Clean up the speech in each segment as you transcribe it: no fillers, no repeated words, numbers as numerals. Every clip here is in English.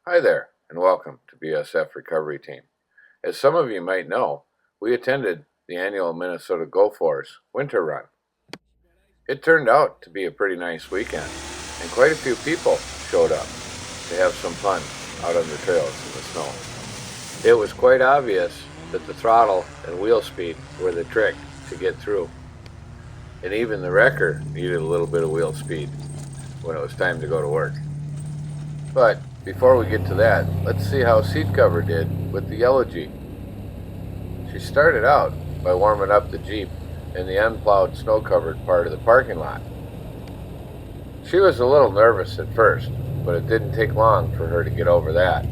Hi there, and welcome to BSF Recovery Team. As some of you might know, we attended the annual Minnesota Go Force Winter Run. It turned out to be a pretty nice weekend, and quite a few people showed up to have some fun out on the trails in the snow. It was quite obvious that the throttle and wheel speed were the trick to get through, and even the wrecker needed a little bit of wheel speed when it was time to go to work. But before we get to that, let's see how Seat Cover did with the yellow Jeep. She started out by warming up the Jeep in the unplowed, snow-covered part of the parking lot. She was a little nervous at first, but it didn't take long for her to get over that.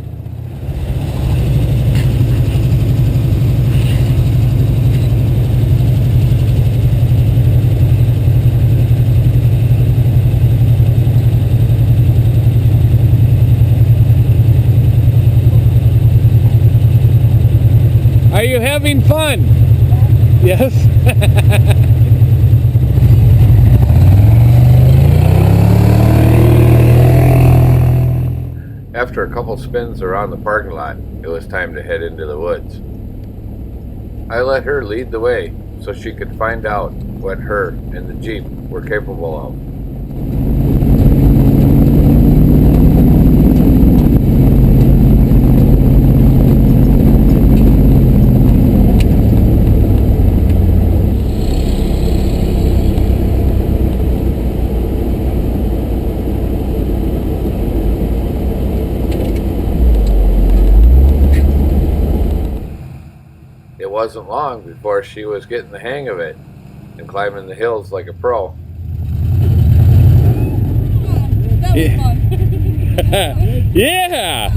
Are you having fun? Yes. After a couple spins around the parking lot, it was time to head into the woods. I let her lead the way so she could find out what her and the Jeep were capable of. It wasn't long before she was getting the hang of it and climbing the hills like a pro. That was fun. Yeah!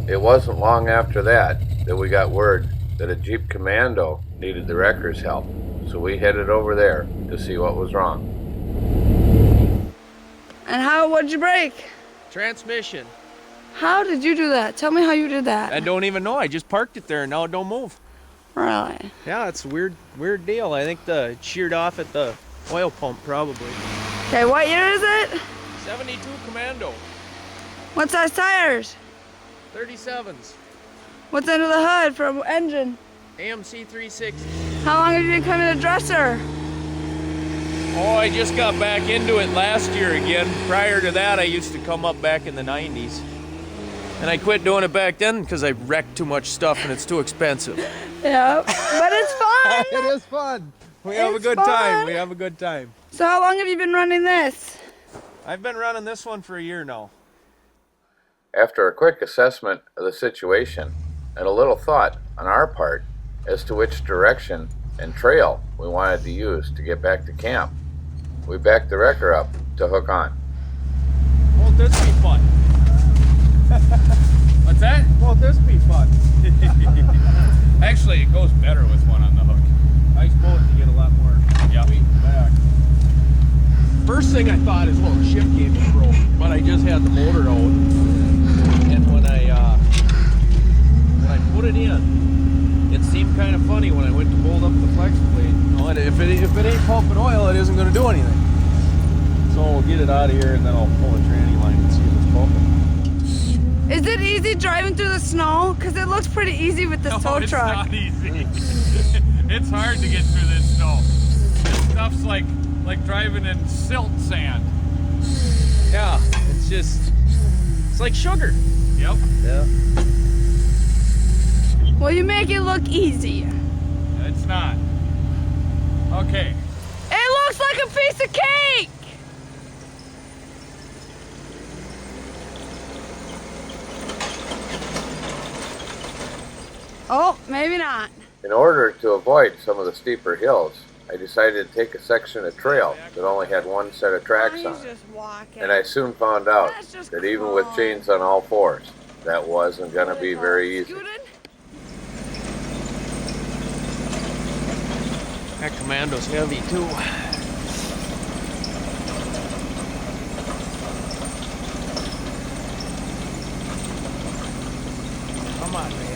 It wasn't long after that we got word that a Jeep Commando needed the wrecker's help, so we headed over there to see what was wrong. And what'd you break? Transmission. How did you do that? Tell me how you did that. I don't even know. I just parked it there and now it don't move. Really? Yeah, it's a weird deal. I think it sheared off at the oil pump probably. Okay, what year is it? 72 Commando. What size tires? 37s. What's under the hood for an engine? AMC 360. How long have you been coming to Dresser? Oh, I just got back into it last year again. Prior to that, I used to come up back in the 90s. And I quit doing it back then because I wrecked too much stuff and it's too expensive. Yeah, but it's fun. It is fun. We have a It's good fun. time. We have a good time. So how long have you been running this? I've been running this one for a year now. After a quick assessment of the situation and a little thought on our part as to which direction and trail we wanted to use to get back to camp, we backed the wrecker up to hook on. Won't this be fun? What's that? Won't this be fun? Actually, it goes better with one on the hook. I suppose you get a lot more Yep. weight in the back. First thing I thought is, well, the shift gauge is broke, but I just had the motor out, and when I put it in, it seemed kind of funny when I went to hold up the flex plate. You know, if it ain't pumping oil, it isn't going to do anything. So we'll get it out of here, and then I'll pull the tranny line and see if it's pumping. Is it easy driving through the snow? Because it looks pretty easy with this tow it's truck. not easy. It's hard to get through this snow. This stuff's like driving in silt sand. Yeah, it's like sugar. Yep. Yeah. Well, you make it look easy. It's not. Okay. It looks like a piece of cake! Oh, maybe not. In order to avoid some of the steeper hills, I decided to take a section of trail that only had one set of tracks He's on it. just walking. And I soon found out That's just that even with cool. chains on all fours, that wasn't going to be very easy. Scooted? That Commando's heavy too. Come on, baby.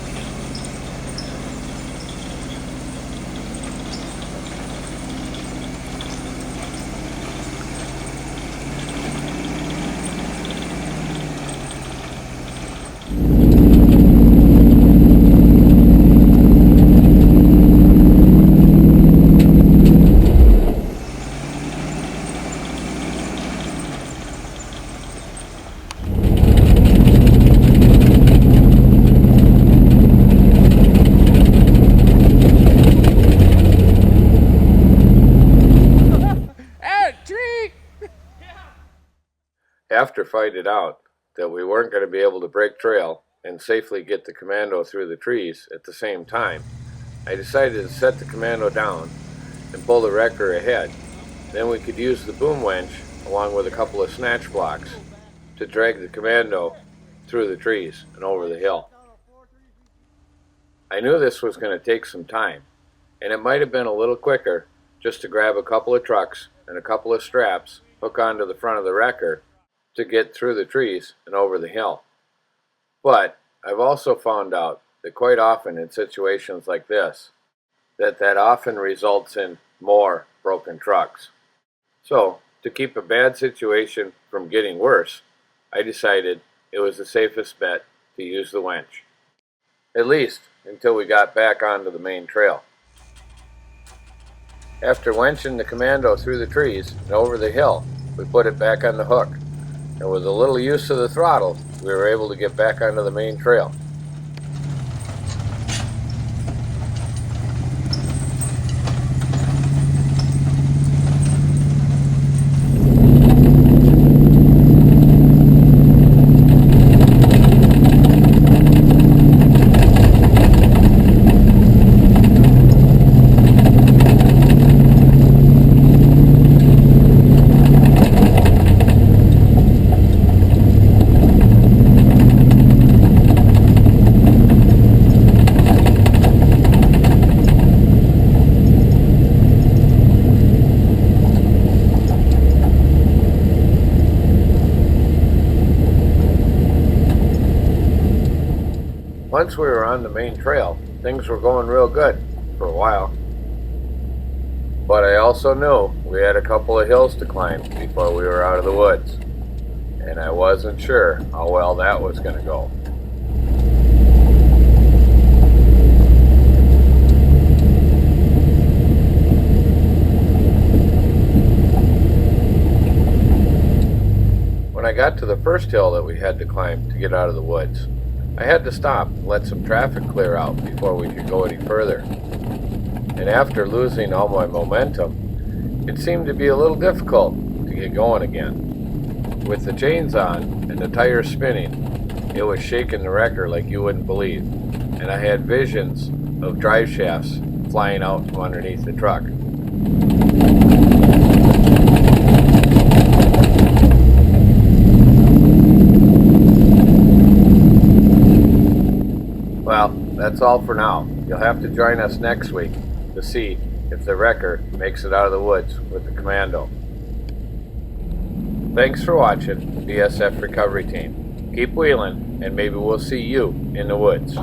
After finding out that we weren't going to be able to break trail and safely get the commando through the trees at the same time, I decided to set the commando down and pull the wrecker ahead. Then we could use the boom winch along with a couple of snatch blocks to drag the commando through the trees and over the hill. I knew this was going to take some time, and it might have been a little quicker just to grab a couple of trucks and a couple of straps, hook onto the front of the wrecker to get through the trees and over the hill. But I've also found out that quite often in situations like this, that often results in more broken trucks. So, to keep a bad situation from getting worse, I decided it was the safest bet to use the winch. At least until we got back onto the main trail. After winching the commando through the trees and over the hill, we put it back on the hook, and with a little use of the throttle, we were able to get back onto the main trail. Once we were on the main trail, things were going real good for a while. But I also knew we had a couple of hills to climb before we were out of the woods, and I wasn't sure how well that was going to go. When I got to the first hill that we had to climb to get out of the woods, I had to stop and let some traffic clear out before we could go any further. And after losing all my momentum, it seemed to be a little difficult to get going again. With the chains on and the tires spinning, it was shaking the wrecker like you wouldn't believe, and I had visions of drive shafts flying out from underneath the truck. Well, that's all for now. You'll have to join us next week to see if the wrecker makes it out of the woods with the commando. Thanks for watching the BSF Recovery Team. Keep wheeling, and maybe we'll see you in the woods.